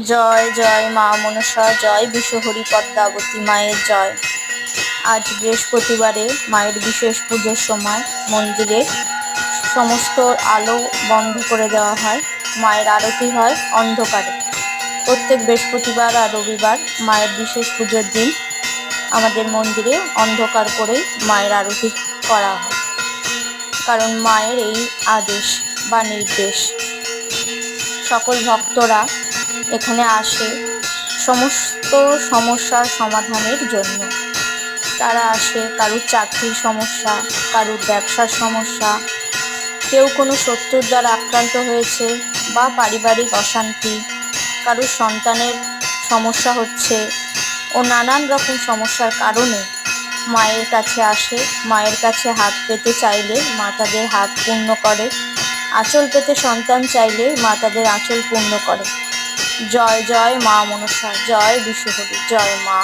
জয় জয় মা মনসা, জয় বিশ্বহরি পদ্মাবতী মায়ের জয়। আজ বৃহস্পতিবারে মায়ের বিশেষ পুজোর সময় মন্দিরে সমস্ত আলো বন্ধ করে দেওয়া হয়। মায়ের আরতি হয় অন্ধকারে। প্রত্যেক বৃহস্পতিবার আর রবিবার মায়ের বিশেষ পুজোর দিন আমাদের মন্দিরে অন্ধকার করেই মায়ের আরতি করা হয়, কারণ মায়ের এই আদেশ বা নির্দেশ। সকল ভক্তরা এখানে আসে সমস্ত সমস্যার সমাধানের জন্য। তারা আসে কারুর চাকরির সমস্যা, কারুর ব্যবসার সমস্যা, কেউ কোনো শত্রুর দ্বারা আক্রান্ত হয়েছে বা পারিবারিক অশান্তি, কারুর সন্তানের সমস্যা হচ্ছে ও নানান রকম সমস্যার কারণে মায়ের কাছে আসে। মায়ের কাছে হাত পেতে চাইলে মা তাদের হাত পূর্ণ করে, আঁচল পেতে সন্তান চাইলে মা তাদের আঁচল পূর্ণ করে। জয় জয় মা মনসা, জয় বিশ্বহরি, জয় মা।